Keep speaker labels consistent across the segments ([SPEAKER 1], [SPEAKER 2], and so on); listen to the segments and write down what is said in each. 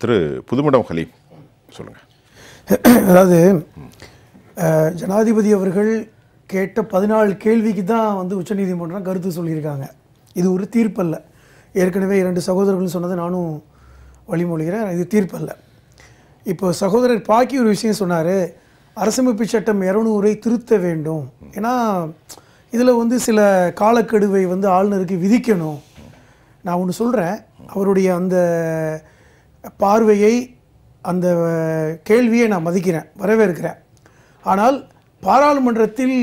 [SPEAKER 1] திரு புதுமடம் ஹலீம் சொல்லுங்கள்.
[SPEAKER 2] அதாவது ஜனாதிபதி அவர்கள் கேட்ட 14 கேள்விக்கு தான் வந்து உச்சநீதிமன்றம் கருத்து சொல்லியிருக்காங்க. இது ஒரு தீர்ப்பல்ல. ஏற்கனவே 2 சகோதரர்கள் சொன்னதை நானும் வழிமொழிகிறேன். இது தீர்ப்பல்ல. இப்போ சகோதரர் பாக்கி ஒரு விஷயம் சொன்னார், அரசமைப்பு சட்டம் 200ஐ திருத்த வேண்டும். ஏன்னா இதில் வந்து சில காலக்கெடுவை வந்து ஆளுநருக்கு விதிக்கணும். நான் ஒன்று சொல்கிறேன், அவருடைய அந்த பார்வையை, அந்த கேள்வியை நான் மதிக்கிறேன், வரவேற்கிறேன். ஆனால் பாராளுமன்றத்தில்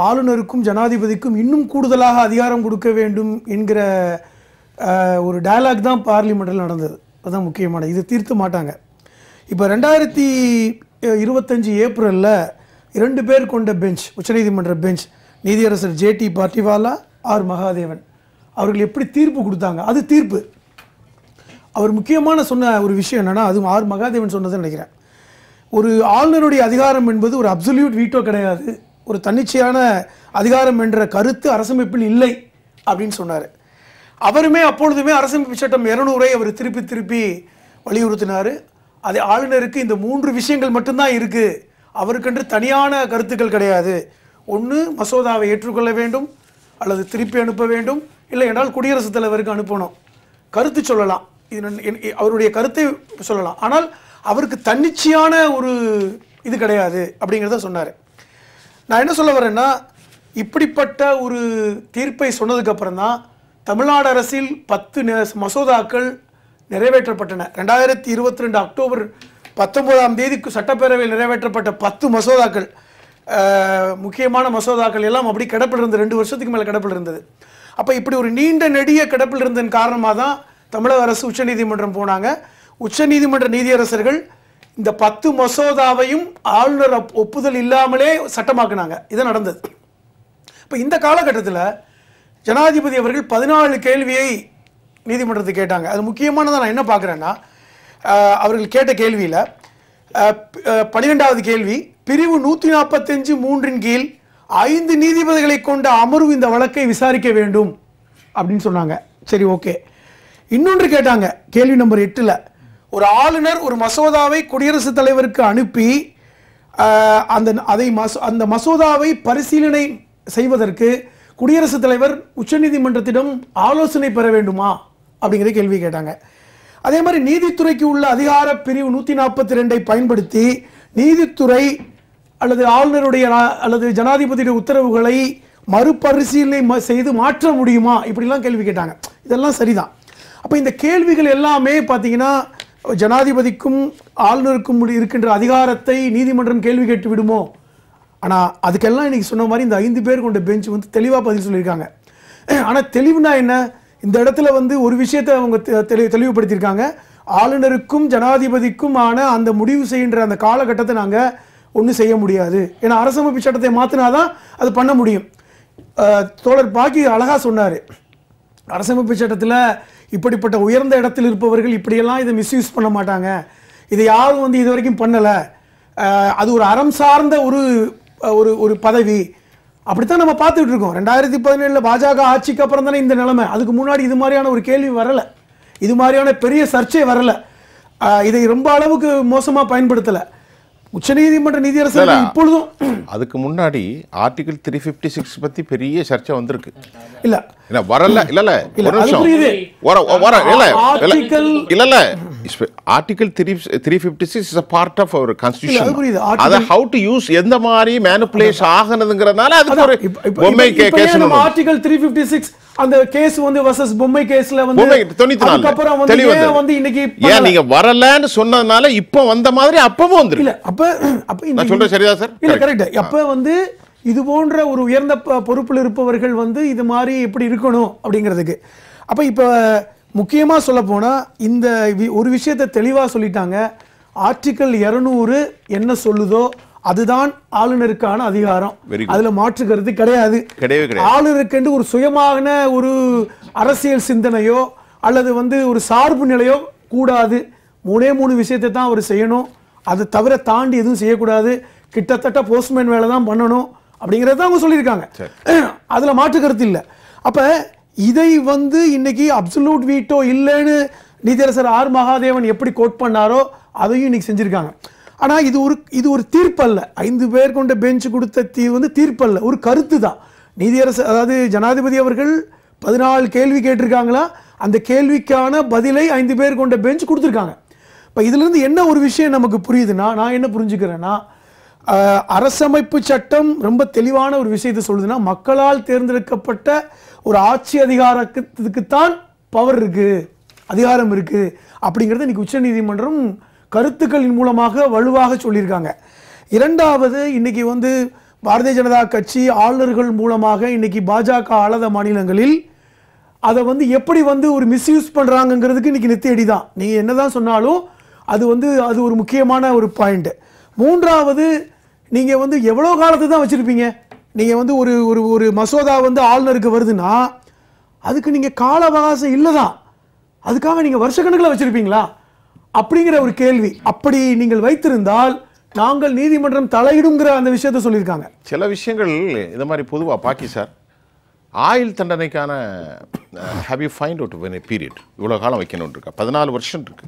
[SPEAKER 2] ஆளுநருக்கும் ஜனாதிபதிக்கும் இன்னும் கூடுதலாக அதிகாரம் கொடுக்க வேண்டும் என்கிற ஒரு டயலாக் தான் பார்லிமெண்ட்டில் நடந்தது. அதுதான் முக்கியமானது. இது தீர்த்த மாட்டாங்க. இப்போ 2025 ஏப்ரலில் 2 பேர் கொண்ட பெஞ்ச், உச்சநீதிமன்ற பெஞ்ச், நீதியரசர் JT பார்ட்டிவாலா, R மகாதேவன் அவர்கள் எப்படி தீர்ப்பு கொடுத்தாங்க, அது தீர்ப்பு. அவர் முக்கியமான சொன்ன ஒரு விஷயம் என்னென்னா, அதுவும் R மகாதேவன் சொன்னதுன்னு நினைக்கிறேன், ஒரு ஆளுநருடைய அதிகாரம் என்பது ஒரு அப்சல்யூட் வீட்டோ கிடையாது, ஒரு தன்னிச்சையான அதிகாரம் என்ற கருத்து அரசமைப்பில் இல்லை அப்படின்னு சொன்னார். அவருமே அப்பொழுதுமே அரசமைப்பு சட்டம் 200ஐ அவர் திருப்பி திருப்பி வலியுறுத்தினார். அது ஆளுநருக்கு இந்த 3 விஷயங்கள் மட்டும்தான் இருக்குது, அவருக்கென்று தனியான கருத்துக்கள் கிடையாது. ஒன்று மசோதாவை ஏற்றுக்கொள்ள வேண்டும், அல்லது திருப்பி அனுப்ப வேண்டும், இல்லை என்றால் குடியரசுத் தலைவருக்கு அனுப்பணும், கருத்து சொல்லலாம், அவருடைய கருத்தை சொல்லலாம். ஆனால் அவருக்கு தன்னிச்சையான ஒரு இது கிடையாது அப்படிங்கிறத சொன்னார். நான் என்ன சொல்ல வரேன்னா, இப்படிப்பட்ட ஒரு தீர்ப்பை சொன்னதுக்கப்புறம் தான் தமிழ்நாடு அரசில் 10 மசோதாக்கள் நிறைவேற்றப்பட்டன. 2022 அக்டோபர் 19 சட்டப்பேரவையில் நிறைவேற்றப்பட்ட 10 மசோதாக்கள், முக்கியமான மசோதாக்கள் எல்லாம் அப்படி கிடப்பில் இருந்தது. 2 வருஷத்துக்கு மேலே கிடப்பில் இருந்தது. அப்போ இப்படி ஒரு நீண்ட நெடிய கிடப்பில் இருந்ததன் காரணமாக தான் தமிழக அரசு உச்சநீதிமன்றம் போனாங்க. உச்சநீதிமன்ற நீதியரசர்கள் இந்த 10 மசோதாவையும் ஆளுநர் ஒப்புதல் இல்லாமலே சட்டமாக்குனாங்க. இது நடந்தது. இப்போ இந்த காலகட்டத்தில் ஜனாதிபதி அவர்கள் 14 கேள்வியை நீதிமன்றத்துக்கு கேட்டாங்க. அது முக்கியமானதாக நான் என்ன பார்க்குறேன்னா, அவர்கள் கேட்ட கேள்வியில் 12வது கேள்வி, பிரிவு 145(3) கீழ் 5 நீதிபதிகளை கொண்ட அமர்வு இந்த வழக்கை விசாரிக்க வேண்டும் அப்படின்னு சொன்னாங்க. சரி, ஓகே. இன்னொன்று கேட்டாங்க, கேள்வி நம்பர் 8ல், ஒரு ஆளுநர் ஒரு மசோதாவை குடியரசுத் தலைவருக்கு அனுப்பி அந்த மசோதாவை பரிசீலனை செய்வதற்கு குடியரசுத் தலைவர் உச்சநீதிமன்றத்திடம் ஆலோசனை பெற வேண்டுமா அப்படிங்கிற கேள்வி கேட்டாங்க. அதே மாதிரி நீதித்துறைக்கு உள்ள அதிகார பிரிவு 142ஐ பயன்படுத்தி நீதித்துறை அல்லது ஆளுநருடைய அல்லது ஜனாதிபதியுடைய உத்தரவுகளை மறுபரிசீலனை செய்து மாற்ற முடியுமா, இப்படிலாம் கேள்வி கேட்டாங்க. இதெல்லாம் சரிதான். அப்போ இந்த கேள்விகள் எல்லாமே பார்த்தீங்கன்னா ஜனாதிபதிக்கும் ஆளுநருக்கும் இருக்கின்ற அதிகாரத்தை நீதிமன்றம் கேள்வி கேட்டு விடுமோ. ஆனால் அதுக்கெல்லாம் இன்றைக்கி சொன்ன மாதிரி இந்த 5 பேர் கொண்ட பெஞ்ச் வந்து தெளிவாக பதில் சொல்லியிருக்காங்க. ஆனால் தெளிவுனா என்ன, இந்த இடத்துல வந்து ஒரு விஷயத்தை அவங்க தெளிவுபடுத்தியிருக்காங்க, ஆளுநருக்கும் ஜனாதிபதிக்கும் ஆன அந்த முடிவு செய்கின்ற அந்த காலகட்டத்தை நாங்கள் ஒன்றும் செய்ய முடியாது, ஏன்னா அரசமைப்பு சட்டத்தை மாற்றினாதான் அது பண்ண முடியும். தோழர் பாக்கி அழகாக சொன்னார், அரசமைப்பு சட்டத்தில் இப்படிப்பட்ட உயர்ந்த இடத்தில் இருப்பவர்கள் இப்படியெல்லாம் இதை மிஸ்யூஸ் பண்ண மாட்டாங்க, இதை யாரும் வந்து இது வரைக்கும் பண்ணலை, அது ஒரு அறம் சார்ந்த ஒரு பதவி, அப்படித்தான் நம்ம பார்த்துட்டு இருக்கோம். 2017 பாஜக ஆட்சிக்கு அப்புறம் தானே இந்த நிலைமை. அதுக்கு முன்னாடி இது மாதிரியான ஒரு கேள்வி வரலை, இது மாதிரியான பெரிய சர்ச்சை வரலை, இதை ரொம்ப அளவுக்கு மோசமாக பயன்படுத்தலை உச்சநீதிமன்ற நீதியரசர்கள். இப்பொழுதும்
[SPEAKER 1] அதுக்கு முன்னாடி ஆர்டிகல் 356 பத்தி பெரிய சர்ச்சை வந்திருக்கு.
[SPEAKER 2] இல்ல
[SPEAKER 1] வரல இல்ல article 356 is a part of our constitution. அத how to use எந்த மாதிரி manipulate ஆகணும்ங்கறதால அதுக்கு ஒரு பொம்மை கேஸ்.
[SPEAKER 2] ஆர்டிகல் 356 அந்த கேஸ் வந்து வர்சஸ் பொம்மை கேஸ்ல வந்து 94 அப்புறம் வந்து இன்னைக்கு
[SPEAKER 1] ஏன் நீங்க வரலன்னு சொன்னதனால இப்போ வந்த மாதிரி அப்பவும் வந்துரு.
[SPEAKER 2] இல்ல அப்ப
[SPEAKER 1] நான் சொல்றது சரியா சார்?
[SPEAKER 2] இல்ல கரெக்ட். அப்ப வந்து இது போன்ற ஒரு உயர்ந்த பொறுப்பில் இருப்பவர்கள் வந்து இது மாதிரி எப்படி இருக்கணும் அப்படிங்கிறதுக்கு. அப்ப இப்ப முக்கியமா சொல்ல போனா இந்த ஒரு விஷயத்தை தெளிவா சொல்லிட்டாங்க, ஆர்டிகல் 200 என்ன சொல்லுதோ அதுதான் ஆளுநருக்கான அதிகாரம், அதுல மாற்று கருத்து கிடையாது. ஆளுநருக்கு ஒரு சுயமான ஒரு அரசியல் சிந்தனையோ அல்லது வந்து ஒரு சார்பு நிலையோ கூடாது. 3 விஷயத்தை தான் அவர் செய்யணும், அதை தவிர தாண்டி எதுவும் செய்யக்கூடாது, கிட்டத்தட்ட போஸ்ட்மேன் வேலை தான் பண்ணணும் அப்படிங்கிறத அவங்க சொல்லியிருக்காங்க. அதில் மாற்று கருத்து இல்லை. அப்போ இதை வந்து இன்னைக்கு அப்சல்யூட் வீட்டோ இல்லைன்னு நீதியரசர் ஆர் மகாதேவன் எப்படி கோட் பண்ணாரோ அதையும் இன்னைக்கு செஞ்சிருக்காங்க. ஆனால் இது ஒரு தீர்ப்பல்ல. 5 பேர் கொண்ட பெஞ்ச் கொடுத்த வந்து தீர்ப்பல்ல, ஒரு கருத்து தான். நீதியரசர் அதாவது ஜனாதிபதி அவர்கள் 14 கேள்வி கேட்டிருக்காங்களா, அந்த கேள்விக்கான பதிலை 5 பேர் கொண்ட பெஞ்ச் கொடுத்துருக்காங்க. இப்போ இதிலிருந்து என்ன ஒரு விஷயம் நமக்கு புரியுதுன்னா, நான் என்ன புரிஞ்சுக்கிறேன்னா, அரசமைப்பு சட்டம் ரொம்ப தெளிவான ஒரு விஷயத்தை சொல்லுதுன்னா, மக்களால் தேர்ந்தெடுக்கப்பட்ட ஒரு ஆட்சி அதிகாரத்துக்குத்தான் பவர் இருக்கு, அதிகாரம் இருக்கு அப்படிங்கிறது இன்னைக்கு உச்சநீதிமன்றம் கருத்துக்களின் மூலமாக வலுவாக சொல்லியிருக்காங்க. இரண்டாவது, இன்னைக்கு வந்து பாரதிய ஜனதா கட்சி ஆளுநர்கள் மூலமாக இன்னைக்கு பாஜக ஆளாத மாநிலங்களில் அதை வந்து எப்படி வந்து ஒரு மிஸ்யூஸ் பண்றாங்கிறதுக்கு இன்னைக்கு நித்தியடி தான். நீங்க என்னதான் சொன்னாலும் அது ஒரு முக்கியமான ஒரு பாயிண்ட். மூன்றாவது, நீங்க வந்து எவ்வளவு காலத்தை தான் வச்சிருப்பீங்க? நீங்க வந்து ஒரு மசோதா வந்து ஆளுநருக்கு வருதுன்னா அதுக்கு நீங்க கால அவகாசம் இல்லதான், அதுக்காக நீங்க வருஷக்கணக்கில் வச்சிருப்பீங்களா அப்படிங்கிற ஒரு கேள்வி. அப்படி நீங்கள் வைத்திருந்தால் நாங்கள் நீதிமன்றம் தலையிடுங்கிற அந்த விஷயத்தை சொல்லியிருக்காங்க.
[SPEAKER 1] சில விஷயங்கள் இந்த மாதிரி பொதுவாக பாக்கி சார், ஆயுள் தண்டனைக்கான have you find out when period இவ்வளோ காலம் வைக்கணும் இருக்கா? 14 வருஷம் இருக்கு.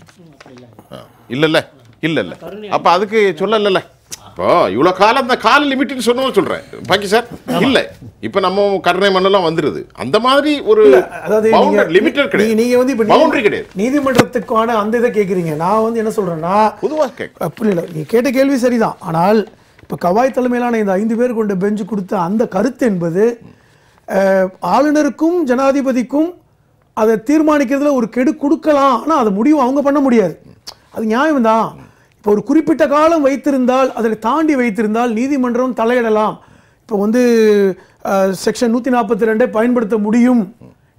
[SPEAKER 1] இல்ல அப்போ அதுக்கு சொல்லல. இப்போ இவ்வளோ காலம் அந்த கால லிமிட்னு சொன்னோம் சொல்கிறேன் பாக்கி சார். இல்லை இப்போ நம்ம கருணை மண்ணெல்லாம் வந்துடுது, அந்த மாதிரி ஒரு லிமிட்டட் கிடையாது.
[SPEAKER 2] நீங்க வந்து இப்போ பவுண்டரி கிடையாது நீதிமன்றத்துக்கான அந்த இதை கேட்குறீங்க. நான் வந்து என்ன சொல்றேன்னா,
[SPEAKER 1] பொதுவாக
[SPEAKER 2] அப்படி இல்லை, நீ கேட்ட கேள்வி சரிதான். ஆனால் இப்போ கவாய் தலைமையிலான இந்த 5 பேர் கொண்ட பெஞ்சு கொடுத்த அந்த கருத்து என்பது ஆளுநருக்கும் ஜனாதிபதிக்கும் அதை தீர்மானிக்கிறதுல ஒரு கெடு கொடுக்கலாம், ஆனால் அதை முடிவு அவங்க பண்ண முடியாது. அது நியாயம் தான். இப்போ ஒரு குறிப்பிட்ட காலம் வைத்திருந்தால், அதை தாண்டி வைத்திருந்தால் நீதிமன்றம் தலையிடலாம். இப்போ வந்து செக்ஷன் 142 பயன்படுத்த முடியும்.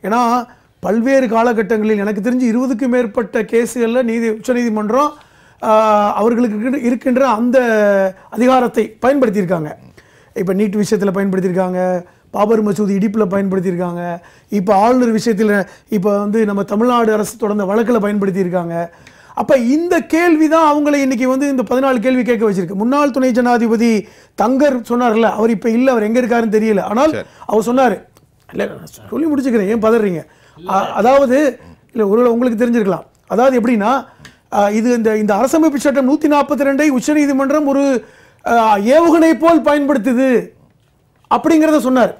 [SPEAKER 2] ஏன்னா பல்வேறு காலகட்டங்களில் எனக்கு தெரிஞ்சு 20க்கும் மேற்பட்ட கேஸுகளில் உச்சநீதிமன்றம் அவர்களுக்கு இருக்கின்ற அந்த அதிகாரத்தை பயன்படுத்தியிருக்காங்க. இப்போ நீட் விஷயத்தில் பயன்படுத்தியிருக்காங்க, பாபர் மசூதி இடிப்பில் பயன்படுத்தியிருக்காங்க, இப்போ ஆளுநர் விஷயத்தில் இப்போ வந்து நம்ம தமிழ்நாடு அரசு தொடர்ந்த வழக்கில் பயன்படுத்தியிருக்காங்க. அப்போ இந்த கேள்வி தான் அவங்களை இன்னைக்கு வந்து இந்த 14 கேள்வி கேட்க வச்சிருக்கு. முன்னாள் துணை ஜனாதிபதி தங்கர் சொன்னார்ல, அவர் இப்போ இல்லை, அவர் எங்கே இருக்காருன்னு தெரியல. ஆனால் அவர் சொன்னார், இல்லை சொல்லி முடிச்சுக்கிறேன், ஏன் பதறீங்க? அதாவது இல்லை ஒருவேளை உங்களுக்கு தெரிஞ்சிருக்கலாம். அதாவது எப்படின்னா, இது இந்த அரசமைப்பு சட்டம் 142 உச்சநீதிமன்றம் ஒரு ஏவுகணை போல் பயன்படுத்துது அப்படிங்கிறத சொன்னார்.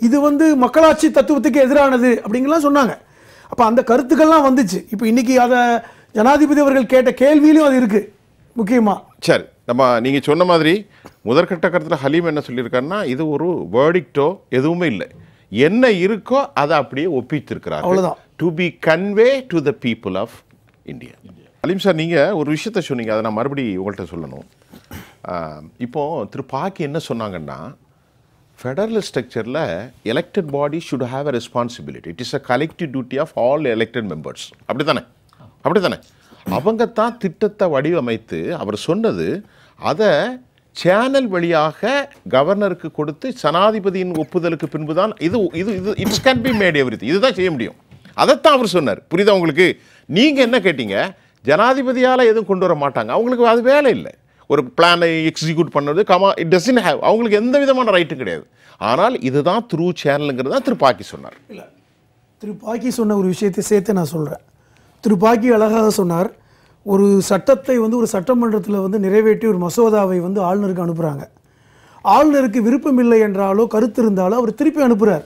[SPEAKER 2] இது வந்து மக்களாட்சி தத்துவத்துக்கு எதிரானது அப்படிங்கலாம் சொன்னாங்க. அப்போ அந்த கருத்துக்கள்லாம் வந்துச்சு. இப்போ இன்னைக்கு அதை ஜனாதிபதி அவர்கள் கேட்ட கேள்வியிலும் அது இருக்கு முக்கியமா.
[SPEAKER 1] சரி, நீங்க சொன்ன மாதிரி முதற்கட்ட கருத்தில் ஹலீம் என்ன சொல்லியிருக்காருன்னா, இது ஒரு வேர்டிக்டோ எதுவுமே இல்லை, என்ன இருக்கோ அதை அப்படியே ஒப்பித்திருக்கிறார்.
[SPEAKER 2] அவ்வளவுதான்.
[SPEAKER 1] To be convey to the people of India. Haleem sir, நீங்க ஒரு விஷயத்த சொன்னீங்க, அதை நான் மறுபடியும் உங்கள்கிட்ட சொல்லணும். இப்போ திரு பாக்கி என்ன சொன்னாங்கன்னா, ஃபெடரல் ஸ்ட்ரக்சரில் elected body should have a responsibility, it is a collective duty of all elected members. அப்படித்தானே? அவங்க தான் திட்டத்தை வடிவமைத்து அவர் சொன்னது, அதை சேனல் வழியாக கவர்னருக்கு கொடுத்து ஜனாதிபதியின் ஒப்புதலுக்கு பின்பு தான் இது it's can be made everything, இதுதான் செய்ய முடியும். அதைத்தான் அவர் சொன்னார். புரியுதா உங்களுக்கு? நீங்கள் என்ன கேட்டீங்க, ஜனாதிபதியால் எதுவும் கொண்டு வர மாட்டாங்க, அவங்களுக்கு அது வேலை இல்லை. ஒரு பிளானை எக்ஸிக்யூட் பண்ணது இட் டசன்ட் ஹேவ், அவங்களுக்கு எந்த விதமான ரைட்டும் கிடையாது. ஆனால் இதுதான் த்ரூ சேனலுங்கிறது தான் திரு பாக்கி சொன்னார்.
[SPEAKER 2] இல்லை, திரு பாக்கி சொன்ன ஒரு விஷயத்தை சேர்த்து நான் சொல்கிறேன். திரு பாக்கி அழகாக சொன்னார், ஒரு சட்டத்தை வந்து ஒரு சட்டமன்றத்தில் வந்து நிறைவேற்றி ஒரு மசோதாவை வந்து ஆளுநருக்கு அனுப்புகிறாங்க. ஆளுநருக்கு விருப்பம் இல்லை என்றாலோ கருத்து இருந்தாலோ அவர் திருப்பி அனுப்புகிறார்.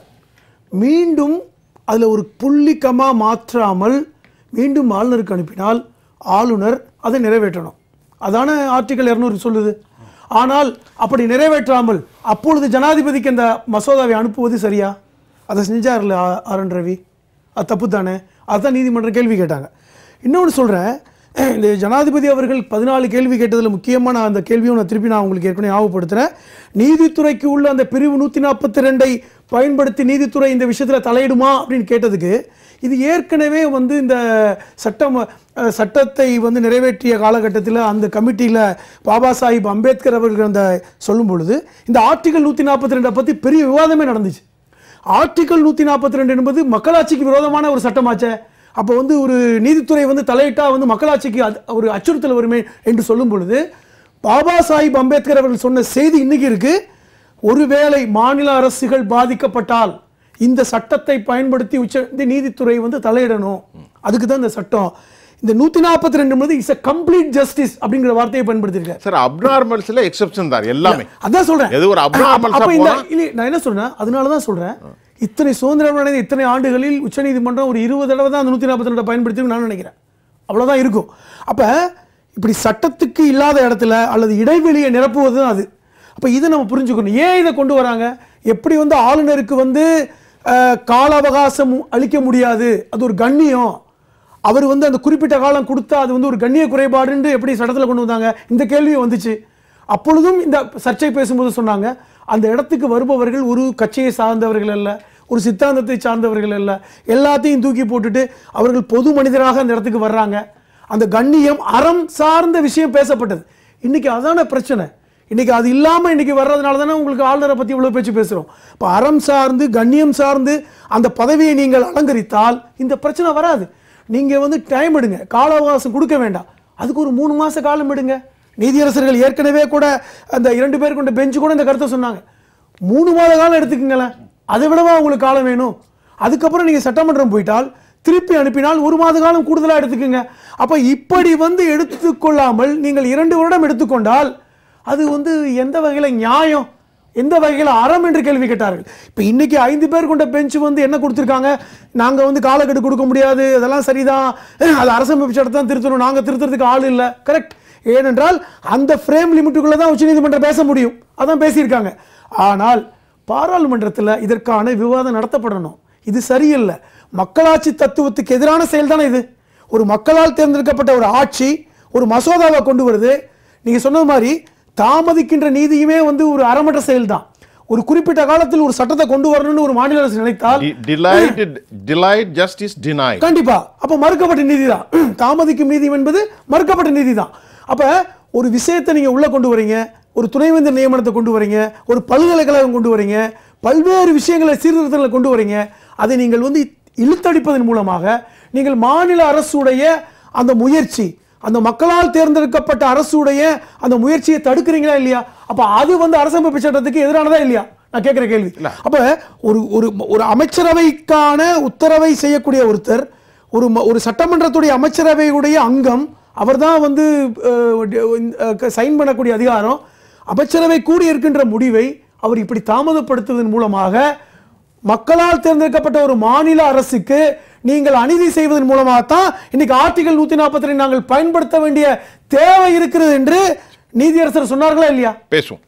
[SPEAKER 2] மீண்டும் அதில் ஒரு புள்ளிக்கமா மாற்றாமல் மீண்டும் ஆளுநருக்கு அனுப்பினால் ஆளுநர் அதை நிறைவேற்றணும். அதான ஆர்டிகல் 200 சொல்லுது. ஆனால் அப்படி நிறைவேற்றாமல் அப்பொழுது ஜனாதிபதிக்கு அந்த மசோதாவை அனுப்புவது சரியா? அதை செஞ்சார்ல ஆர்.என். ரவி, அது தப்பு தானே? அதுதான் நீதிமன்றம் கேள்வி கேட்டாங்க. இன்னொன்று சொல்கிறேன், இந்த ஜனாதிபதி அவர்கள் 14 கேள்வி கேட்டதில் முக்கியமான அந்த கேள்வியும் நான் திருப்பி உங்களுக்கு ஏற்கனவே ஞாபகப்படுத்துகிறேன். நீதித்துறைக்கு உள்ள அந்த பிரிவு 142 பயன்படுத்தி நீதித்துறை இந்த விஷயத்தில் தலையிடுமா அப்படின்னு கேட்டதுக்கு, இது ஏற்கனவே வந்து இந்த சட்டத்தை வந்து நிறைவேற்றிய காலகட்டத்தில் அந்த கமிட்டியில் பாபா சாஹிப் அம்பேத்கர் அவர்கள் அந்த சொல்லும் பொழுது இந்த ஆர்டிகல் 142 பற்றி பெரிய விவாதமே நடந்துச்சு. ஆர்டிகல் 142 என்பது மக்களாட்சிக்கு விரோதமான ஒரு சட்டமாச்சே. அப்போ வந்து ஒரு நீதித்துறை வந்து தலையிட்டா வந்து மக்களாட்சிக்கு ஒரு அச்சுறுத்தல் வருமே என்று சொல்லும் பொழுது பாபா சாஹிப் அம்பேத்கர் அவர்கள் சொன்ன செய்தி இன்னைக்கு இருக்கு. ஒருவேளை மாநில அரசுகள் பாதிக்கப்பட்டால் இந்த சட்டத்தை பயன்படுத்தி நீதித்துறை வந்து தலையிடணும், அதுக்கு தான் இந்த சட்டம். இந்த 142 இஸ் a complete justice அப்படிங்கிற வார்த்தையை பயன்படுத்தியிருக்காரு.
[SPEAKER 1] சார் அப்நார்மல்ஸ்ல எக்ஸெப்ஷன் தான் எல்லாமே.
[SPEAKER 2] அதான் சொல்றேன்.
[SPEAKER 1] எது ஒரு அப்நார்மல்ஸா
[SPEAKER 2] அப்ப இந்த
[SPEAKER 1] போனா
[SPEAKER 2] நான் என்ன சொல்றேன், அதனால தான் சொல்றேன், இத்தனை சுதந்திரம் அடைந்த இத்தனை ஆண்டுகளில் உச்சநீதிமன்றம் ஒரு 20 தடவை தான் அந்த 142 பயன்படுத்தி நான் நினைக்கிறேன். அவ்வளவுதான் இருக்கும். அப்ப இப்படி சட்டத்துக்கு இல்லாத இடத்துல அல்லது இடைவெளியை நிரப்புவது தான் அது. அப்ப இதை நம்ம புரிஞ்சுக்கணும். ஏன் இதை கொண்டு வராங்க? எப்படி வந்து ஆளுநருக்கு வந்து கால அவகாசம் அளிக்க முடியாது, அது ஒரு கண்ணியம், அவர் வந்து அந்த குறிப்பிட்ட காலம் கொடுத்தா அது வந்து ஒரு கண்ணிய குறைபாடுன்னு எப்படி சட்டத்தில் கொண்டு வந்தாங்க? இந்த கேள்வி வந்துச்சு. அப்பொழுதும் இந்த சர்ச்சை பேசும்போது சொன்னாங்க, அந்த இடத்துக்கு வருபவர்கள் ஒரு கட்சியை சார்ந்தவர்கள் அல்ல, ஒரு சித்தாந்தத்தை சார்ந்தவர்கள் அல்ல, எல்லாத்தையும் தூக்கி போட்டுட்டு அவர்கள் பொது மனிதராக அந்த இடத்துக்கு வர்றாங்க. அந்த கண்ணியம் அறம் சார்ந்த விஷயம் பேசப்பட்டது. இன்னைக்கு அதான பிரச்சனை. இன்னைக்கு அது இல்லாமல் இன்னைக்கு வர்றதுனால தானே உங்களுக்கு ஆளுநரை பற்றி இவ்வளோ பேச்சு பேசுகிறோம். இப்போ அறம் சார்ந்து கண்ணியம் சார்ந்து அந்த பதவியை நீங்கள் அலங்கரித்தால் இந்த பிரச்சனை வராது. நீங்கள் வந்து டைம் எடுங்க, கால அவகாசம் கொடுக்க வேண்டாம். அதுக்கு ஒரு 3 மாத காலம் எடுங்க. நீதியரசர்கள் ஏற்கனவே கூட அந்த 2 பேர் கொண்ட பெஞ்சு கூட இந்த கருத்தை சொன்னாங்க. 3 மாத காலம் எடுத்துக்கங்களேன், அதை விடவா உங்களுக்கு காலம் வேணும்? அதுக்கப்புறம் நீங்கள் சட்டமன்றம் போயிட்டால் திருப்பி அனுப்பினால் 1 மாத காலம் கூடுதலாக எடுத்துக்கோங்க. அப்போ இப்படி வந்து எடுத்துக்கொள்ளாமல் நீங்கள் 2 வருடம் எடுத்துக்கொண்டால் அது வந்து எந்த வகையில் நியாயம், எந்த வகையில் அறம் என்று கேள்வி கேட்டார்கள். இப்போ இன்னைக்கு 5 பேர் கொண்ட பெஞ்ச் வந்து என்ன கொடுத்துருக்காங்க, நாங்கள் வந்து காலக்கெடு கொடுக்க முடியாது, அதெல்லாம் சரிதான், அது அரசமைப்பு சட்டத்தை தான் திருத்தணும், நாங்கள் திருத்துறதுக்கு ஆள் இல்லை. கரெக்ட். ஏனென்றால் அந்த ஃப்ரேம் லிமிட்டுக்குள்ளே தான் உச்சநீதிமன்றம் பேச முடியும், அதான் பேசியிருக்காங்க. ஆனால் பாராளுமன்றத்தில் இதற்கான விவாதம் நடத்தப்படணும். இது சரியில்லை. மக்களாட்சி தத்துவத்துக்கு எதிரான செயல் தானே இது. ஒரு மக்களால் தேர்ந்தெடுக்கப்பட்ட ஒரு ஆட்சி ஒரு மசோதாவை கொண்டு வருது. நீங்கள் சொன்ன மாதிரி தாமதிக்கின்ற நீதியுமே வந்து ஒரு அறமற்ற செயல் தான். ஒரு குறிப்பிட்ட காலத்தில் ஒரு சட்டத்தை கொண்டு வரணும்னு ஒரு மாநில அரசு நினைத்தால் கண்டிப்பா அப்ப மறுக்கப்பட்ட நீதி தான். தாமதிக்கும் நீதி என்பது மறுக்கப்பட்ட நீதி தான். அப்ப ஒரு விஷயத்தை நீங்க உள்ள கொண்டு வரீங்க, ஒரு துணைவேந்தர் நியமனத்தை கொண்டு வரீங்க, ஒரு பல்கலைக்கழகம் கொண்டு வரீங்க, பல்வேறு விஷயங்களை சீர்திருத்தங்களை கொண்டு வரீங்க. அதை நீங்கள் வந்து இழுத்தடிப்பதன் மூலமாக நீங்கள் மாநில அரசுடைய அந்த முயற்சி, அந்த மக்களால் தேர்ந்தெடுக்கப்பட்ட அரசுடைய அந்த முயற்சியை தடுக்கிறீங்களா இல்லையா? அப்ப அது வந்து அரசமைப்பு சட்டத்துக்கு எதிரானதா இல்லையா? நான் கேட்கிற கேள்வி. அப்ப ஒரு ஒரு அமைச்சரவைக்கான உத்தரவை செய்யக்கூடிய ஒருத்தர், ஒரு சட்டமன்றத்துடைய அமைச்சரவையுடைய அங்கம், அவர் தான் வந்து சைன் பண்ணக்கூடிய அதிகாரம். அமைச்சரவை கூடி இருக்கின்ற முடிவை அவர் இப்படி தாமதப்படுத்துவதன் மூலமாக மக்களால் தேர்ந்தெடுக்கப்பட்ட ஒரு மாநில அரசுக்கு நீங்கள் அநீதி செய்வதன் மூலமாகத்தான் இன்னைக்கு ஆர்டிகல் 142 நாங்கள் பயன்படுத்த வேண்டிய தேவை இருக்கிறது என்று நீதியரசர் சொன்னார்களா இல்லையா?
[SPEAKER 1] பேசுவோம்.